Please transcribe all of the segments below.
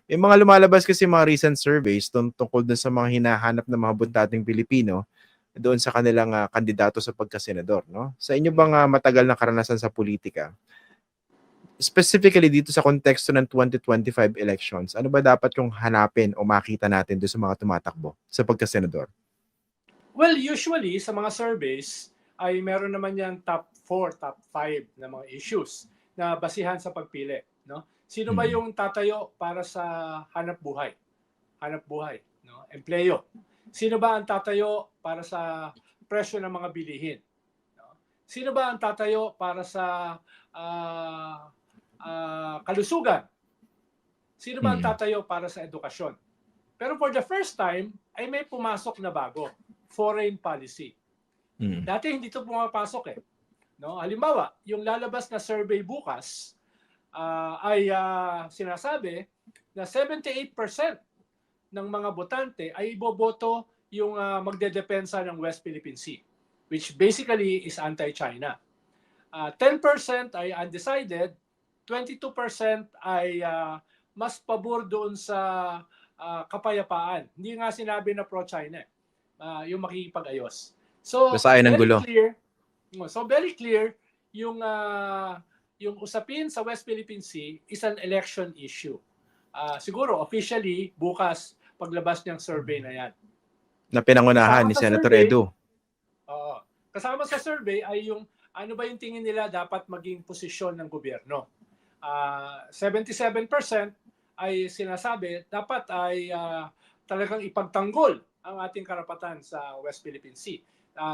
Yung mga lumalabas kasi mga recent surveys tungkol dun sa mga hinahanap ng mga buntating Pilipino doon sa kanilang kandidato sa pagkasenador, no? Sa inyo bang matagal na karanasan sa politika, specifically dito sa konteksto ng 2025 elections, ano ba dapat yung hanapin o makita natin doon sa mga tumatakbo sa pagkasenador? Well, usually sa mga surveys ay meron naman yung top 4, top 5 na mga issues na basihan sa pagpili, no? Sino ba yung tatayo para sa hanap buhay? Hanap buhay, no? Empleyo. Sino ba ang tatayo para sa presyo ng mga bilihin? No? Sino ba ang tatayo para sa kalusugan? Sino ba ang tatayo para sa edukasyon? Pero for the first time, ay may pumasok na bago, foreign policy. Dati hindi ito pumapasok eh. No? Halimbawa, yung lalabas na survey bukas ay sinasabi na 78% ng mga botante ay iboboto yung magdedepensa ng West Philippine Sea, which basically is anti-China. 10% ay undecided, 22% ay mas pabor doon sa kapayapaan. Hindi nga sinabi na pro-China yung makikipag-ayos. So, very clear yung usapin sa West Philippine Sea is an election issue. Siguro, officially, bukas, paglabas niyang survey na yan. Na pinangunahan ni Senator Edu. Kasama sa survey ay yung ano ba yung tingin nila dapat maging posisyon ng gobyerno. 77% ay sinasabi dapat ay talagang ipagtanggol ang ating karapatan sa West Philippine Sea.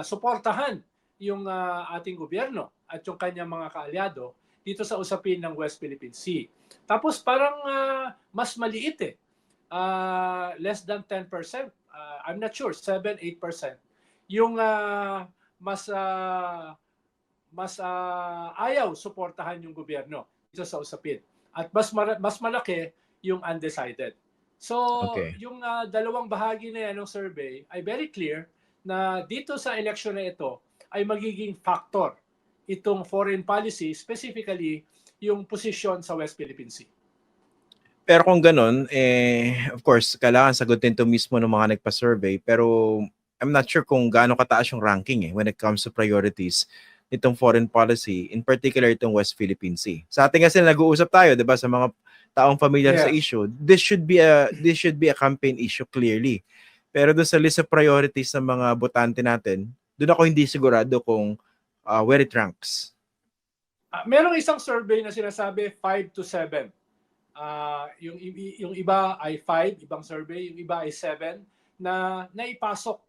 Suportahan yung ating gobyerno at yung kanyang mga kaalyado dito sa usapin ng West Philippine Sea. Tapos parang mas maliit eh. Less than 10%. I'm not sure, 7-8%. Yung mas ayaw suportahan yung gobyerno dito sa usapin. At mas malaki yung undecided. So, yung dalawang bahagi na yan ng survey ay very clear na dito sa election na ito ay magiging factor itong foreign policy, specifically yung posisyon sa West Philippine Sea. Pero kung ganun, of course, kailangan sagutin to mismo ng mga nagpa-survey, pero I'm not sure kung gaano kataas yung ranking when it comes to priorities nitong foreign policy, in particular itong West Philippine Sea. Sa atin kasi nag-uusap tayo, 'di ba, sa mga taong familiar sa issue, this should be a campaign issue clearly. Pero doon sa list of priorities ng mga botante natin, doon ako hindi sigurado kung where it ranks. Merong isang survey na sinasabi 5 to 7. Yung iba ay 5, ibang survey, yung iba ay 7 na naipasok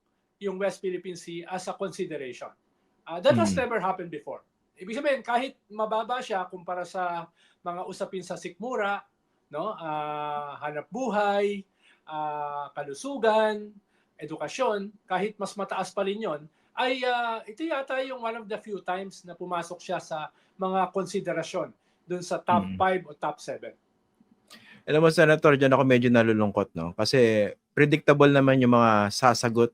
yung West Philippine Sea as a consideration. That has never happened before. Ibig sabihin, kahit mababa siya kumpara sa mga usapin sa sikmura, no? Hanap buhay, kalusugan, edukasyon, kahit mas mataas pa rin yun, ay ito yata yung one of the few times na pumasok siya sa mga konsiderasyon dun sa top 5 o top 7. Alam mo, Senator, dyan ako medyo nalulungkot, no? Kasi predictable naman yung mga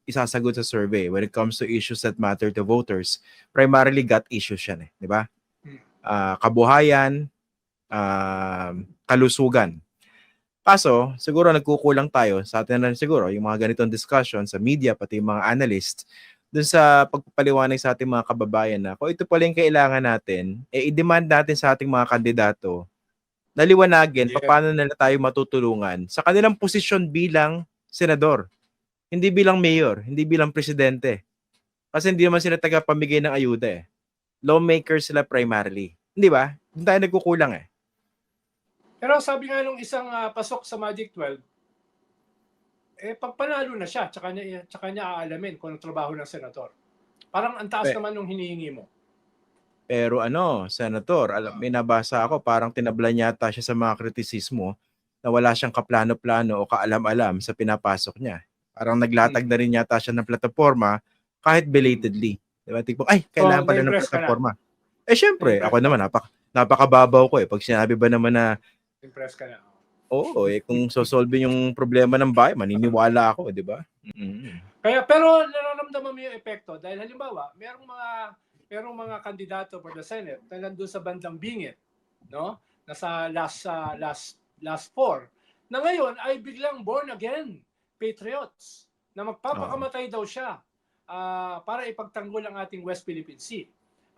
isasagot sa survey when it comes to issues that matter to voters. Primarily, gut issues yan, di ba? Kabuhayan, kalusugan. Kaso, siguro nagkukulang tayo sa atin na siguro yung mga ganitong discussion sa media, pati yung mga analyst, dun sa pagpapaliwanag sa ating mga kababayan na kung ito pala yung kailangan natin, i-demand natin sa ating mga kandidato naliwanagin paano nila tayo matutulungan sa kanilang posisyon bilang senador. Hindi bilang mayor, hindi bilang presidente. Kasi hindi naman sila tagapamigay ng ayuda Lawmakers sila primarily. Hindi ba? Doon tayo nagkukulang Pero sabi nga nung isang pasok sa Magic 12, pag panalo na siya, tsaka niya aalamin kung ang trabaho ng senador. Parang ang taas naman nung hinihingi mo. Pero Senator, may nabasa ako, parang tinablan yata siya sa mga kritisismo na wala siyang kaplano-plano o kaalam-alam sa pinapasok niya. Parang naglatag na rin yata siya ng plataforma kahit belatedly. Diba? Tipong, kailangan pala ng plataforma. Syempre, ako naman, napakababaw ko Pag sinabi ba naman na impress ka na. Oo, kung sosolve yung problema ng bayan, maniniwala ako, di ba? Pero nararamdaman mo yung epekto dahil halimbawa, merong mga kandidato for the Senate na nandun sa bandang bingit, no? Nasa last 4 na ngayon ay biglang born again patriots na magpapakamatay daw siya para ipagtanggol ang ating West Philippine Sea.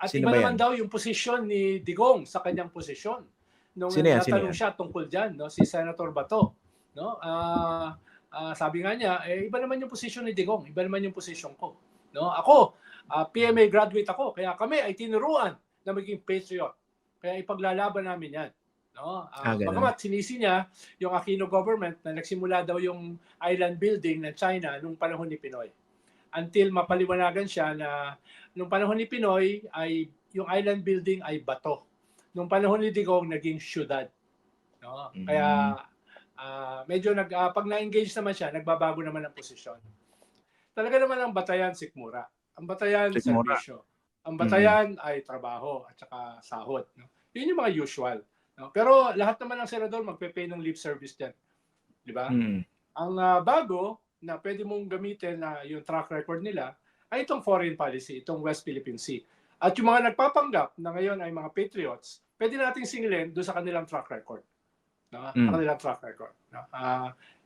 At Sino iba ba naman yan? daw yung posisyon ni Digong sa kanyang posisyon. Nung Sino yan? natanong siya tungkol dyan, no, si Senator Bato, no, sabi nga niya, iba naman yung posisyon ni Digong, iba naman yung posisyon ko. No? Ako, PMA graduate ako, kaya kami ay tinuruan na maging patriot. Kaya ipaglalaban namin yan. No? Ganun. Bagamat sinisi niya yung Aquino government na nagsimula daw yung island building ng China nung panahon ni Pinoy. Until mapaliwanagan siya na nung panahon ni Pinoy ay yung island building ay bato. Nung panahon ni Digong naging syudad. No? Kaya medyo pag na-engage naman siya, nagbabago naman ang posisyon. Talaga naman ang batayan sikmura. Ang batayan serbisyo. Ang batayan ay trabaho at saka sahod. No? Yun yung mga usual. No? Pero lahat naman ng senador magpe-pay ng lip service dyan. Di ba? Ang bago na pwede mong gamitin na yung track record nila ay itong foreign policy, itong West Philippine Sea. At yung mga nagpapanggap na ngayon ay mga patriots, pwede nating singilin doon sa kanilang track record. No? Kanilang track record. No?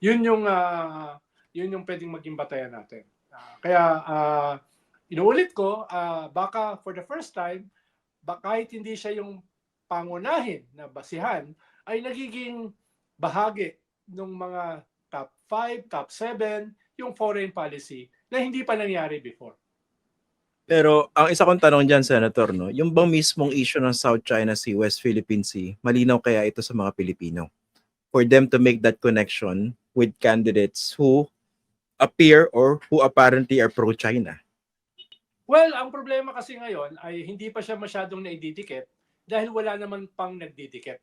Yun yung pwedeng maging batayan natin. Kaya inuulit ko, baka for the first time, kahit hindi siya yung pangunahin na basihan, ay nagiging bahagi ng mga top 5, top 7, yung foreign policy na hindi pa nangyari before. Pero ang isa kong tanong dyan, Senator, no, yung bang mismong issue ng South China Sea, West Philippine Sea, malinaw kaya ito sa mga Pilipino? For them to make that connection with candidates who appear or who apparently are pro-China? Well, ang problema kasi ngayon ay hindi pa siya masyadong naididikit dahil wala naman pang nagdidikit.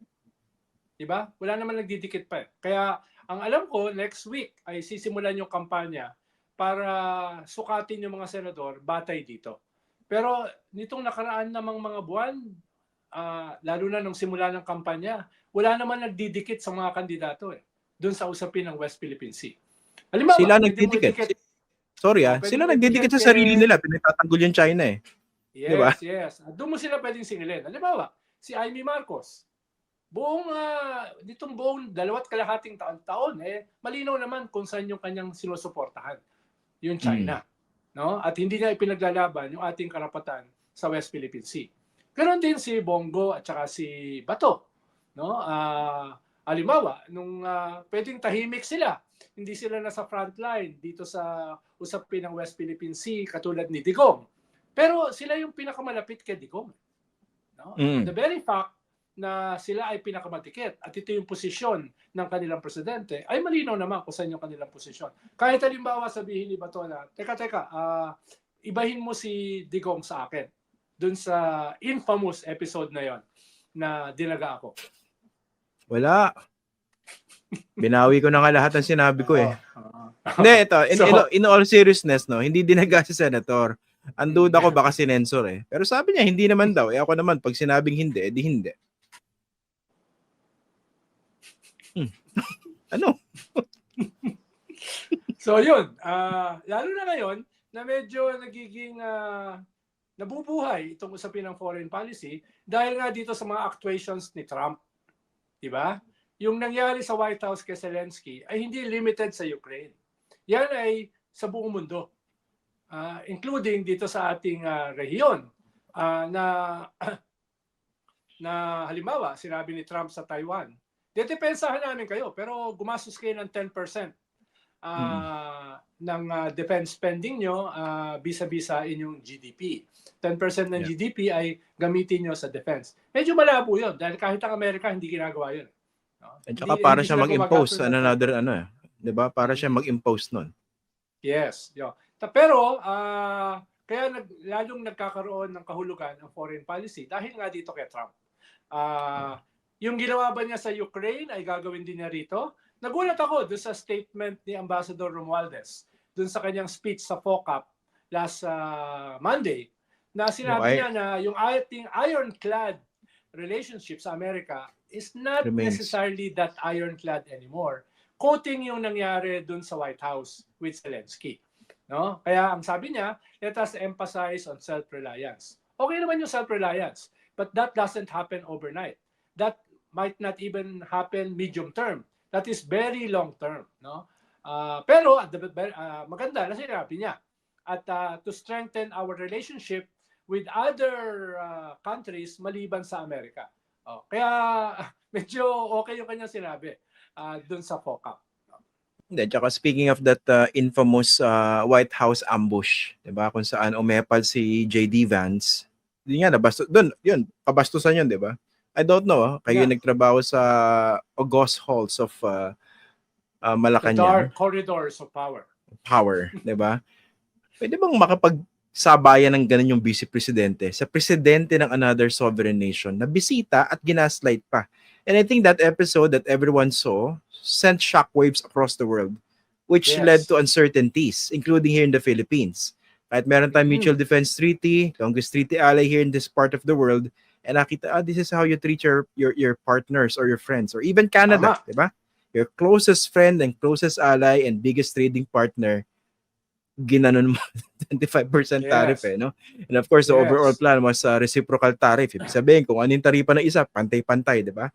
Diba? Wala naman nagdidikit pa. Kaya ang alam ko, next week ay sisimulan yung kampanya para sukatin yung mga senador batay dito. Pero nitong nakaraan namang mga buwan, lalo na nung simula ng kampanya, wala naman nagdidikit sa mga kandidato doon sa usapin ng West Philippine Sea. Halimbawa, sila nagdidikit. Sorry sila nagdidikit sa sarili nila, pinagtatanggol yung China eh. Yes, diba? Yes. Doon mo sila pwedeng singilin. Halimbawa, si Amy Marcos, ditong buong 2.5 taon, malinaw naman kung saan yung kanyang sinusuportahan, yung China. No? At hindi niya ipinaglalaban yung ating karapatan sa West Philippine Sea. Ganon din si Bongo at saka si Bato. No? Halimbawa, nung pwedeng tahimik sila, hindi sila nasa frontline dito sa usapin ng West Philippine Sea katulad ni Digong. Pero sila yung pinakamalapit kay Digong. No? The very fact na sila ay pinakamatikit at ito yung posisyon ng kanilang presidente, ay malinaw naman kung saan yung kanilang posisyon. Kahit halimbawa sabihin ni Bato na, teka, ibahin mo si Digong sa akin dun sa infamous episode na yon na dinaga ako. Wala. Binawi ko na nga lahat ng sinabi ko eh. Hindi, ito, in all seriousness, no, hindi dinaga si Senator. Ang duda ko baka sinensor eh. Pero sabi niya, hindi naman daw. Ako naman, pag sinabing hindi, edi hindi. Ano? So yun, lalo na ngayon na medyo nagiging nabubuhay itong usapin ng foreign policy dahil nga dito sa mga actuations ni Trump. Diba? Yung nangyari sa White House kay Zelensky ay hindi limited sa Ukraine. Yan ay sa buong mundo. Including dito sa ating rehiyon na halimbawa, sinabi ni Trump sa Taiwan, dedepensahan namin kayo pero gumastos kayo ng 10% ng defense spending nyo vis-a-vis sa inyong GDP. 10% ng GDP ay gamitin nyo sa defense. Medyo malabo yun dahil kahit ang Amerika hindi ginagawa yun. No? At saka para siya mag-impose another diba? Para siya mag-impose nun. Yes. Pero kaya lalong nagkakaroon ng kahulugan ang foreign policy dahil nga dito kay Trump. Yung ginawa ba niya sa Ukraine ay gagawin din niya rito? Nagulat ako doon sa statement ni Ambassador Romualdez, doon sa kanyang speech sa FOCAP last Monday, na sinabi niya na yung ating ironclad relationship sa Amerika is not necessarily that ironclad anymore. Quoting yung nangyari doon sa White House with Zelensky. No? Kaya ang sabi niya, let us emphasize on self-reliance. Okay naman yung self-reliance, but that doesn't happen overnight. That might not even happen medium term. That is very long term, no? Pero maganda na sinabi niya. At to strengthen our relationship with other countries maliban sa Amerika. Kaya medyo okay yung kanyang sinabi dun sa FOCAC. Hindi, tsaka speaking of that infamous White House ambush, 'di ba? Kung saan umepal si JD Vance. Yun nga, yun, kabastusan yun, 'di ba? I don't know, kayo nagtrabaho sa August halls of Malacanang. The dark corridors of power. Power, 'di ba? Pwede bang makapagsabayan ng ganun yung vice presidente sa presidente ng another sovereign nation na bisita at ginaslight pa? And I think that episode that everyone saw sent shockwaves across the world, which led to uncertainties, including here in the Philippines. Kahit meron tayong Mutual Defense Treaty, longest treaty ally here in this part of the world, and nakita, this is how you treat your partners or your friends, or even Canada, di ba? Your closest friend and closest ally and biggest trading partner, ginanon mo 25% tariff no? And of course, the overall plan was reciprocal tariff. Ibig sabihin, kung anong taripa ng isa, pantay-pantay, di ba?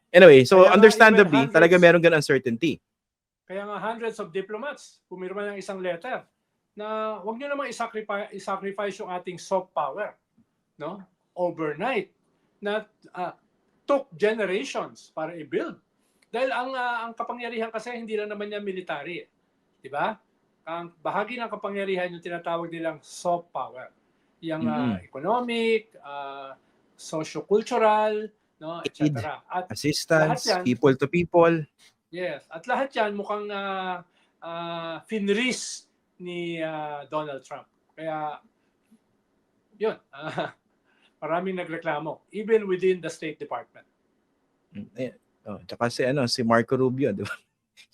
Anyway, so kaya understandably, talaga meron ganun uncertainty. Kaya nga hundreds of diplomats pumirma ng isang letter na wag niyo namang i-sacrifice yung ating soft power, no? Overnight na took generations para i-build. Dahil ang kapangyarihan kasi hindi lang naman niya military, di ba? Ang bahagi ng kapangyarihan yung tinatawag nilang soft power. Yung economic, socio-cultural, no, etc. At assistance, people to people. Yes, at lahat yan mukhang finris ni Donald Trump. Kaya yun, maraming nagreklamo even within the State Department. Tsaka si Marco Rubio, di ba?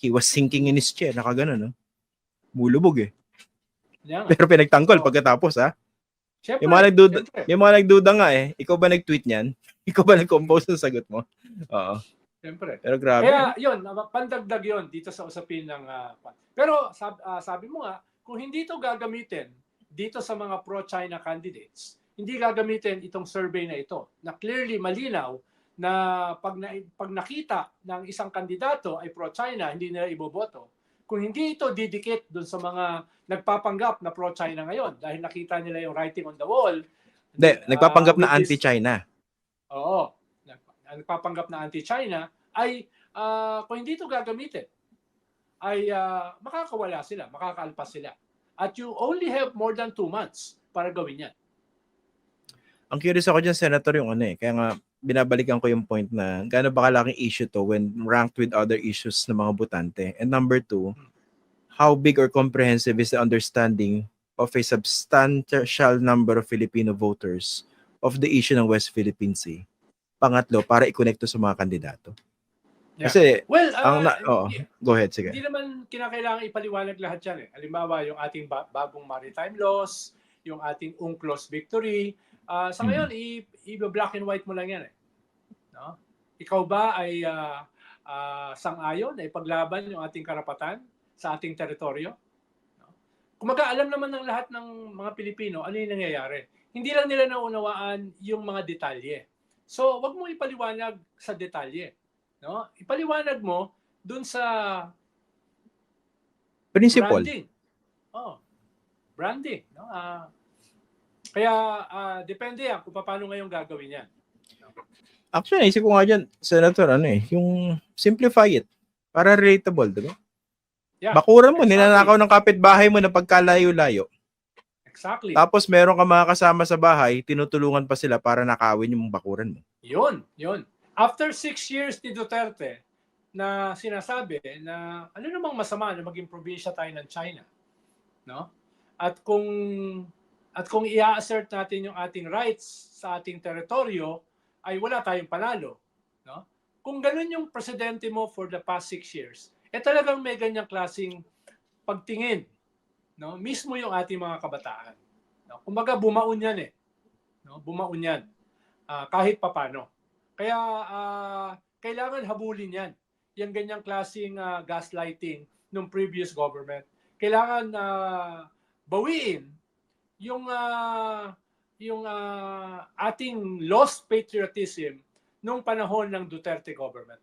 He was sinking in his chair, nakagano, no? Bulubog Pero pinagtanggol pagkatapos, ha? Siyempre, may mga nagduda nga Ikaw ba nag-tweet niyan? Ikaw ba nag-compose ng sagot mo? Oo. Siyempre. Pero grabe. Kaya yun, pandagdag yun dito sa usapin ng pero sabi mo nga, kung hindi ito gagamitin dito sa mga pro-China candidates, hindi gagamitin itong survey na ito na clearly malinaw na pag nakita ng isang kandidato ay pro-China, hindi nila iboboto. Kung hindi ito didikit dun sa mga nagpapanggap na pro-China ngayon dahil nakita nila yung writing on the wall. Nagpapanggap na anti-China. Oo. Nagpapanggap na anti-China ay kung hindi ito gagamitin ay makakawala sila, makakaalpas sila. At you only have more than 2 months para gawin yan. Ang curious ako dyan, Senator, yung kaya nga binabalikan ko yung point na gaano ba kalaking issue to when ranked with other issues ng mga botante. And number 2, how big or comprehensive is the understanding of a substantial number of Filipino voters of the issue ng West Philippine Sea? Pangatlo, para i-connect to sa mga kandidato. Kasi, go ahead, sige. Hindi naman kinakailangan ipaliwanag lahat yan Halimbawa, yung ating bagong maritime laws, yung ating UNCLOS victory. Sa ngayon, i-black and white mo lang yan no? Ikaw ba ay sang-ayon na ipaglaban yung ating karapatan sa ating teritoryo? No? Kumaga, alam naman ng lahat ng mga Pilipino ano yung nangyayari. Hindi lang nila naunawaan yung mga detalye. So, wag mo ipaliwanag sa detalye. No? Ipaliwanag mo dun sa principle. Branding. Branding. No? Kaya depende yan kung paano ngayon gagawin yan. Actually, isip ko nga dyan, Senator, yung simplify it. Para relatable, diba? Yeah, bakuran mo, ninanakaw ng kapitbahay mo na pagkalayo-layo. Exactly. Tapos meron ka mga kasama sa bahay, tinutulungan pa sila para nakawin yung bakuran mo. Yun. After 6 years ni Duterte na sinasabi na ano namang masama na maging probinsya tayo ng China, no? At kung i-assert natin yung ating rights sa ating teritoryo, ay wala tayong panalo, no? Kung ganun yung presidente mo for the past 6 years, talagang may ganyang klaseng pagtingin, no? Mismo yung ating mga kabataan. No? Kumbaga bumaon yan no? Bumaon yan kahit papano. Kaya kailangan habulin yan. Yung ganyang klaseng gaslighting ng previous government. Kailangan bawiin yung ating lost patriotism nung panahon ng Duterte government.